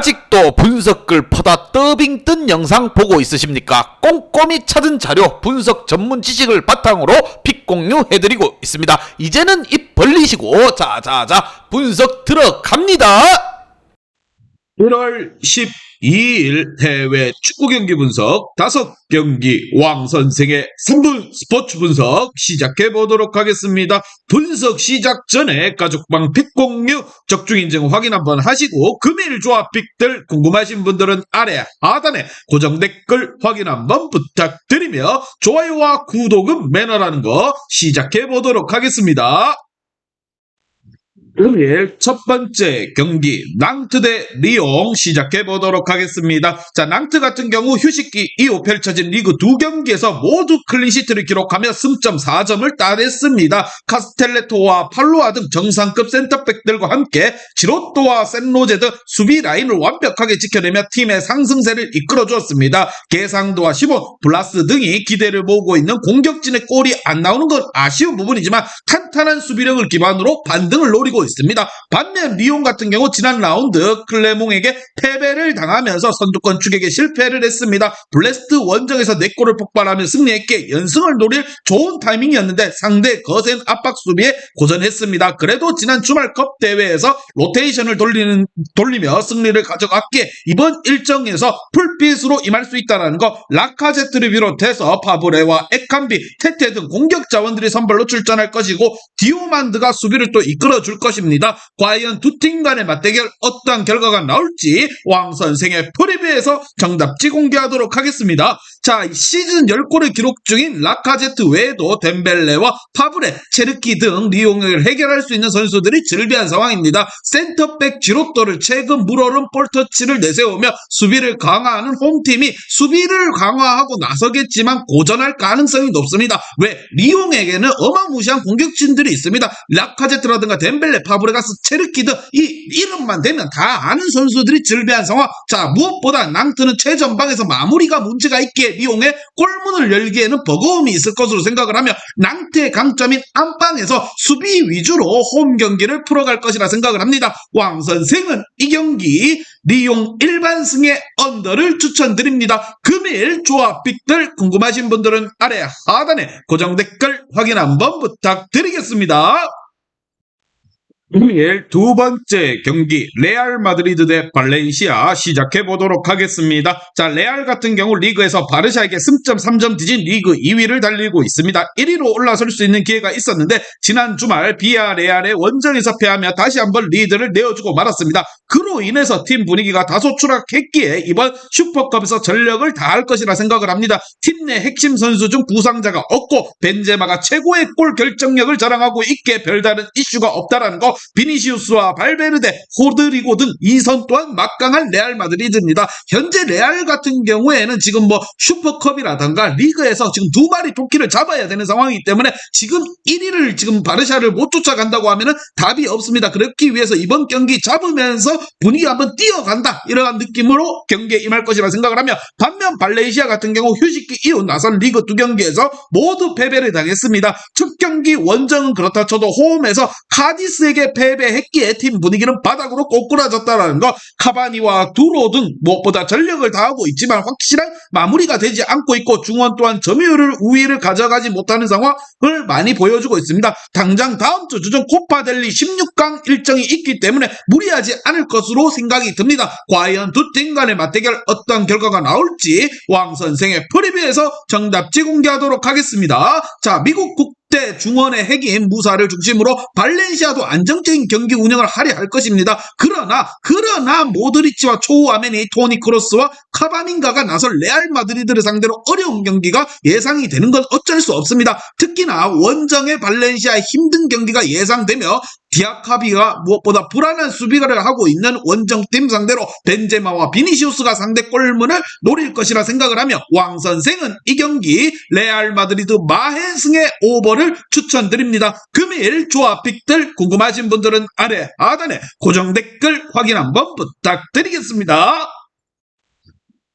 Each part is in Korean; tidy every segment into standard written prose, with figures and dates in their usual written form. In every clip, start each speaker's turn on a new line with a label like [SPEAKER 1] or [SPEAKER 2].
[SPEAKER 1] 아직도 분석글 퍼다 더빙 뜬 영상 보고 있으십니까? 꼼꼼히 찾은 자료, 분석 전문 지식을 바탕으로 픽 공유해드리고 있습니다. 이제는 입 벌리시고 자자자 분석 들어갑니다.
[SPEAKER 2] 1월 12일 해외 축구 경기 분석 5경기 왕 선생의 3분 스포츠 분석 시작해 보도록 하겠습니다. 분석 시작 전에 가족방 픽 공유 적중 인증 확인 한번 하시고 금일 조합 픽들 궁금하신 분들은 아래 하단에 고정 댓글 확인 한번 부탁드리며 좋아요와 구독은 매너라는 거 시작해 보도록 하겠습니다. 금일 첫 번째 경기 낭트 대 리옹 시작해 보도록 하겠습니다. 자, 낭트 같은 경우 휴식기 이후 펼쳐진 리그 두 경기에서 모두 클린시트를 기록하며 승점 4점을 따냈습니다. 카스텔레토와 팔로아 등 정상급 센터백들과 함께 지로토와 센로제드 수비 라인을 완벽하게 지켜내며 팀의 상승세를 이끌어 주었습니다. 개상도와 시몬, 블라스 등이 기대를 모으고 있는 공격진의 골이 안 나오는 건 아쉬운 부분이지만 탄탄한 수비력을 기반으로 반등을 노리고 있습니다. 반면 리옹 같은 경우 지난 라운드 클레몽에게 패배를 당하면서 선두권 추격에 실패를 했습니다. 블레스트 원정에서 4골을 폭발하며 승리했기에 연승을 노릴 좋은 타이밍이었는데 상대 거센 압박 수비에 고전했습니다. 그래도 지난 주말컵 대회에서 로테이션을 돌리며 승리를 가져갔기에 이번 일정에서 풀빛으로 임할 수 있다는 거, 라카제트를 비롯해서 파브레와 에칸비, 테테 등 공격 자원들이 선발로 출전할 것이고 디오만드가 수비를 또 이끌어줄 것입니다. 과연 두 팀 간의 맞대결 어떤 결과가 나올지 왕 선생의 프리뷰에서 정답지 공개하도록 하겠습니다. 자, 시즌 10골을 기록 중인 라카제트 외에도 덴벨레와 파브레, 체르키 등 리옹을 해결할 수 있는 선수들이 즐비한 상황입니다. 센터백 지로토를 최근 물오른 볼터치를 내세우며 수비를 강화하는 홈팀이 수비를 강화하고 나서겠지만 고전할 가능성이 높습니다. 왜? 리옹에게는 어마무시한 공격진들이 있습니다. 라카제트라든가 덴벨레, 파브레가스, 체르키 등 이 이름만 되면 다 아는 선수들이 즐비한 상황. 자, 무엇보다 낭트는 최전방에서 마무리가 문제가 있기에 리옹의 골문을 열기에는 버거움이 있을 것으로 생각을 하며 낭트의 강점인 안방에서 수비 위주로 홈 경기를 풀어갈 것이라 생각을 합니다. 왕 선생은 이 경기 리옹 일반승의 언더를 추천드립니다. 금일 조합픽들 궁금하신 분들은 아래 하단에 고정 댓글 확인 한번 부탁드리겠습니다. 금일 두 번째 경기 레알 마드리드 대 발렌시아 시작해 보도록 하겠습니다. 자, 레알 같은 경우 리그에서 바르샤에게 승점 3점 뒤진 리그 2위를 달리고 있습니다. 1위로 올라설 수 있는 기회가 있었는데 지난 주말 비아레알의 원정에서 패하며 다시 한번 리드를 내어주고 말았습니다. 그로 인해서 팀 분위기가 다소 추락했기에 이번 슈퍼컵에서 전력을 다할 것이라 생각을 합니다. 팀 내 핵심 선수 중 부상자가 없고 벤제마가 최고의 골 결정력을 자랑하고 있기에 별다른 이슈가 없다라는 거, 비니시우스와 발베르데, 호드리고 등 2선 또한 막강한 레알 마드리드입니다. 현재 레알 같은 경우에는 지금 슈퍼컵이라던가 리그에서 지금 두 마리 토끼를 잡아야 되는 상황이기 때문에 지금 1위를 지금 바르샤를 못 쫓아간다고 하면은 답이 없습니다. 그렇기 위해서 이번 경기 잡으면서 분위기 한번 뛰어간다, 이러한 느낌으로 경기에 임할 것이라 생각을 하며, 반면 발렌시아 같은 경우 휴식기 이후 나선 리그 두 경기에서 모두 패배를 당했습니다. 첫 경기 원정은 그렇다 쳐도 홈에서 카디스에게 패배했기에 팀 분위기는 바닥으로 꼬꾸라졌다는 거, 카바니와 두로 등 무엇보다 전력을 다하고 있지만 확실한 마무리가 되지 않고 있고 중원 또한 점유율을 우위를 가져가지 못하는 상황을 많이 보여주고 있습니다. 당장 다음 주 주중 코파델리 16강 일정이 있기 때문에 무리하지 않을 것으로 생각이 듭니다. 과연 두 팀 간의 맞대결 어떤 결과가 나올지 왕 선생의 프리뷰에서 정답지 공개하도록 하겠습니다. 자, 미국 국대 중원의 핵인 무사를 중심으로 발렌시아도 안정적인 경기 운영을 하려 할 것입니다. 그러나 모드리치와 초우아메니, 토니 크로스와 카바민가가 나설 레알 마드리드를 상대로 어려운 경기가 예상이 되는 건 어쩔 수 없습니다. 특히나 원정의 발렌시아의 힘든 경기가 예상되며 디아카비가 무엇보다 불안한 수비를 하고 있는 원정팀 상대로 벤제마와 비니시우스가 상대 골문을 노릴 것이라 생각을 하며 왕 선생은 이 경기 레알 마드리드 마해승의 오버를 추천드립니다. 금일 조합픽들 궁금하신 분들은 아래 하단에 고정 댓글 확인 한번 부탁드리겠습니다.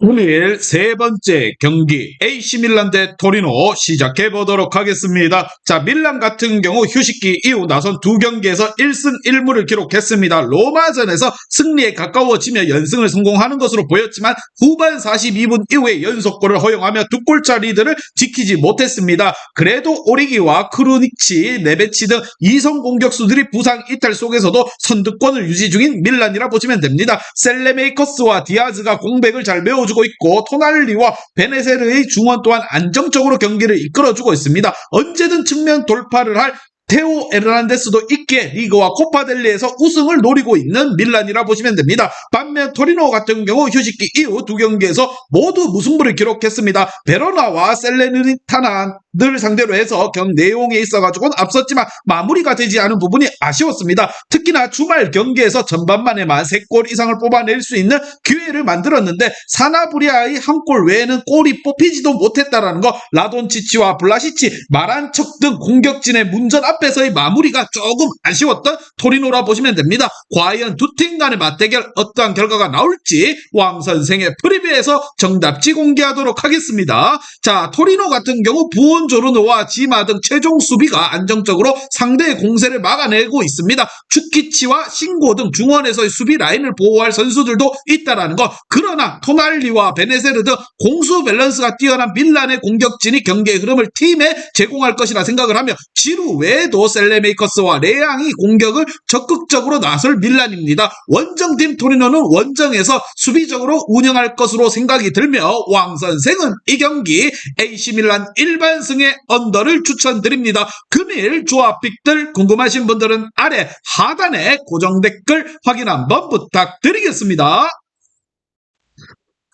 [SPEAKER 2] 오늘 세 번째 경기 AC 밀란 대 토리노 시작해 보도록 하겠습니다. 자, 밀란 같은 경우 휴식기 이후 나선 두 경기에서 1승 1무를 기록했습니다. 로마전에서 승리에 가까워지며 연승을 성공하는 것으로 보였지만 후반 42분 이후에 연속골을 허용하며 두 골차 리드를 지키지 못했습니다. 그래도 오리기와 크루니치, 네베치 등 이성 공격수들이 부상 이탈 속에서도 선두권을 유지 중인 밀란이라 보시면 됩니다. 셀레메이커스와 디아즈가 공백을 잘 메워주고 있고 토날리와 베네세르의 중원 또한 안정적으로 경기를 이끌어주고 있습니다. 언제든 측면 돌파를 할 테오 에르난데스도 있기에 리그와 코파델리에서 우승을 노리고 있는 밀란이라 보시면 됩니다. 반면 토리노 같은 경우 휴식기 이후 두 경기에서 모두 무승부를 기록했습니다. 베로나와 셀레르니타나를 상대로 해서 내용에 있어가지고는 앞섰지만 마무리가 되지 않은 부분이 아쉬웠습니다. 특히나 주말 경기에서 전반만에만 3골 이상을 뽑아낼 수 있는 기회를 만들었는데 사나브리아의 한 골 외에는 골이 뽑히지도 못했다라는 거, 라돈치치와 블라시치, 마란척 등 공격진의 문전 앞에서의 마무리가 조금 아쉬웠던 토리노라 보시면 됩니다. 과연 두 팀 간의 맞대결 어떠한 결과가 나올지 왕 선생의 프리뷰에서 정답지 공개하도록 하겠습니다. 자, 토리노 같은 경우 부온조르노와 지마 등 최종 수비가 안정적으로 상대의 공세를 막아내고 있습니다. 추키치와 신고 등 중원에서의 수비 라인을 보호할 선수들도 있다라는 것. 그러나 토날리와 베네세르 등 공수 밸런스가 뛰어난 밀란의 공격진이 경기의 흐름을 팀에 제공할 것이라 생각을 하며 지루 외에도 셀레메이커스와 레앙이 공격을 적극적으로 나설 밀란입니다. 원정팀 토리노는 원정에서 수비적으로 운영할 것으로 생각이 들며 왕 선생은 이 경기 AC 밀란 일반승의 언더를 추천드립니다. 금일 조합픽들 궁금하신 분들은 아래 하단에 고정 댓글 확인 한번 부탁드리겠습니다.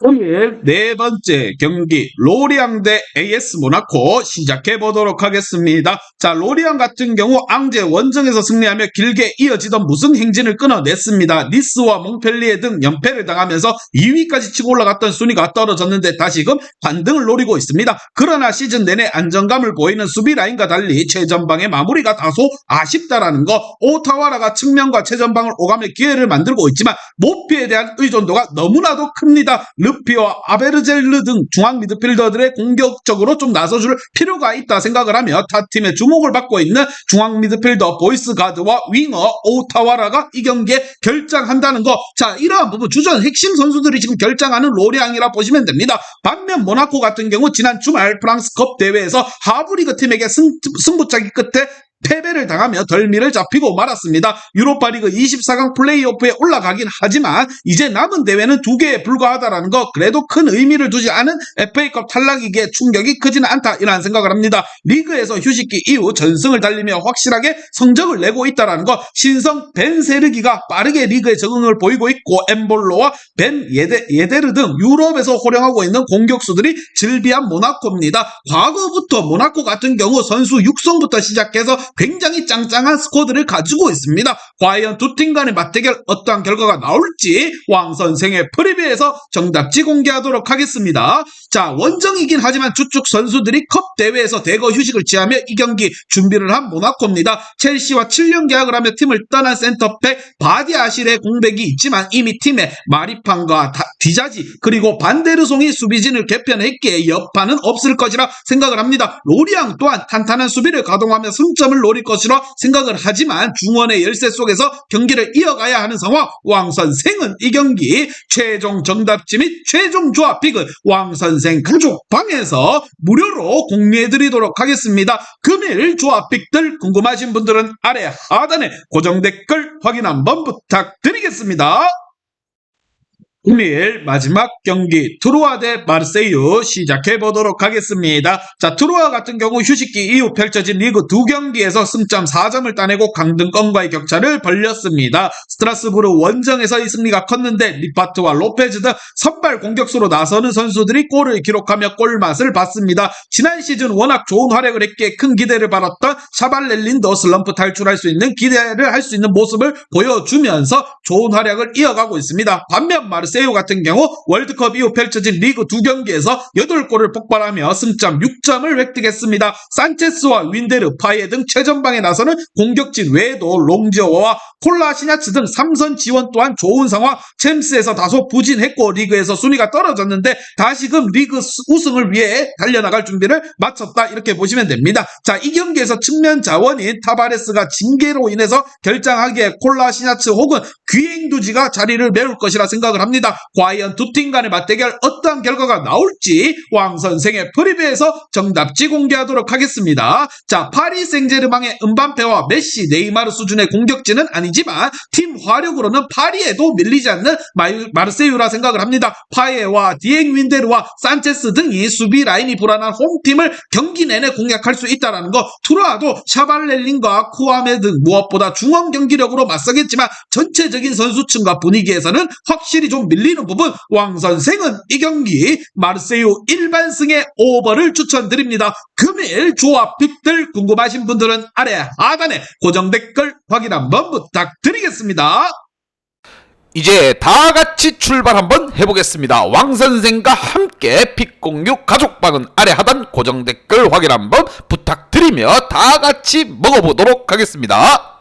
[SPEAKER 2] 오늘 네 번째 경기 로리앙 대 AS 모나코 시작해 보도록 하겠습니다. 자, 로리앙 같은 경우 앙제 원정에서 승리하며 길게 이어지던 무승 행진을 끊어냈습니다. 니스와 몽펠리에 등 연패를 당하면서 2위까지 치고 올라갔던 순위가 떨어졌는데 다시금 반등을 노리고 있습니다. 그러나 시즌 내내 안정감을 보이는 수비 라인과 달리 최전방의 마무리가 다소 아쉽다라는 거, 오타와라가 측면과 최전방을 오가며 기회를 만들고 있지만 모피에 대한 의존도가 너무나도 큽니다. 르피와 아베르젤르 등 중앙 미드필더들의 공격적으로 좀 나서줄 필요가 있다 생각을 하며 타 팀의 주목을 받고 있는 중앙 미드필더 보이스 가드와 윙어 오타와라가 이 경기에 결장한다는 거. 자, 이러한 부분 주전 핵심 선수들이 지금 결장하는 로리앙이라 보시면 됩니다. 반면 모나코 같은 경우 지난 주말 프랑스컵 대회에서 하브리그 팀에게 승부차기 끝에 패배를 당하며 덜미를 잡히고 말았습니다. 유로파리그 24강 플레이오프에 올라가긴 하지만 이제 남은 대회는 2개에 불과하다라는 거, 그래도 큰 의미를 두지 않은 FA컵 탈락이기에 충격이 크지는 않다 이라는 생각을 합니다. 리그에서 휴식기 이후 전승을 달리며 확실하게 성적을 내고 있다라는 거, 신성 벤세르기가 빠르게 리그에 적응을 보이고 있고 엠볼로와 벤 예데르 등 유럽에서 활용하고 있는 공격수들이 즐비한 모나코입니다. 과거부터 모나코 같은 경우 선수 육성부터 시작해서 굉장히 짱짱한 스쿼드를 가지고 있습니다. 과연 두 팀 간의 맞대결 어떠한 결과가 나올지 왕 선생의 프리뷰에서 정답지 공개하도록 하겠습니다. 자, 원정이긴 하지만 주축 선수들이 컵 대회에서 대거 휴식을 취하며 이 경기 준비를 한 모나코입니다. 첼시와 7년 계약을 하며 팀을 떠난 센터백 바디 아실의 공백이 있지만 이미 팀에 마리판과 디자지 그리고 반데르송이 수비진을 개편했기에 여파는 없을 것이라 생각을 합니다. 로리앙 또한 탄탄한 수비를 가동하며 승점을 노릴 것이라 생각을 하지만 중원의 열세 속에서 경기를 이어가야 하는 상황. 왕 선생은 이 경기 최종 정답지 및 최종 조합 픽을 왕 선생 가족방에서 무료로 공유해드리도록 하겠습니다. 금일 조합 픽들 궁금하신 분들은 아래 하단에 고정 댓글 확인 한번 부탁드리겠습니다. 금일 마지막 경기 트루아 대 마르세유 시작해 보도록 하겠습니다. 자, 트루아 같은 경우 휴식기 이후 펼쳐진 리그 두 경기에서 승점 4점을 따내고 강등권과의 격차를 벌렸습니다. 스트라스부르 원정에서의 승리가 컸는데 리파트와 로페즈 등 선발 공격수로 나서는 선수들이 골을 기록하며 골맛을 봤습니다. 지난 시즌 워낙 좋은 활약을 했기에 큰 기대를 받았던 샤발렐린도 슬럼프 탈출할 수 있는 기대를 할 수 있는 모습을 보여주면서 좋은 활약을 이어가고 있습니다. 반면 마르세유 마르세유 같은 경우 월드컵 이후 펼쳐진 리그 2경기에서 8골을 폭발하며 승점 6점을 획득했습니다. 산체스와 윈데르, 파예 등 최전방에 나서는 공격진 외에도 롱지어와 콜라시냐츠 등 3선 지원 또한 좋은 상황. 챔스에서 다소 부진했고 리그에서 순위가 떨어졌는데 다시금 리그 우승을 위해 달려나갈 준비를 마쳤다, 이렇게 보시면 됩니다. 자, 이 경기에서 측면 자원인 타바레스가 징계로 인해서 결장하기에 콜라시냐츠 혹은 귀행두지가 자리를 메울 것이라 생각을 합니다. 과연 두 팀 간의 맞대결 어떠한 결과가 나올지 왕 선생의 프리뷰에서 정답지 공개하도록 하겠습니다. 자, 파리 생제르맹의 은밤페와 메시, 네이마르 수준의 공격진은 아니지만 팀 화력으로는 파리에도 밀리지 않는 마르세유라 생각을 합니다. 파예와 디엥 윈데르와 산체스 등이 수비 라인이 불안한 홈팀을 경기 내내 공략할 수 있다는 거, 투라도 샤발렐린과 쿠아메 등 무엇보다 중원 경기력으로 맞서겠지만 전체적인 선수층과 분위기에서는 확실히 좀 밀리는 부분, 왕 선생은 이 경기 마르세유 일반승의 오버를 추천드립니다. 금일 조합 픽들 궁금하신 분들은 아래 하단에 고정 댓글 확인 한번 부탁드리겠습니다.
[SPEAKER 1] 이제 다 같이 출발 한번 해보겠습니다. 왕 선생과 함께 픽 공유 가족방은 아래 하단 고정 댓글 확인 한번 부탁드리며 다 같이 먹어보도록 하겠습니다.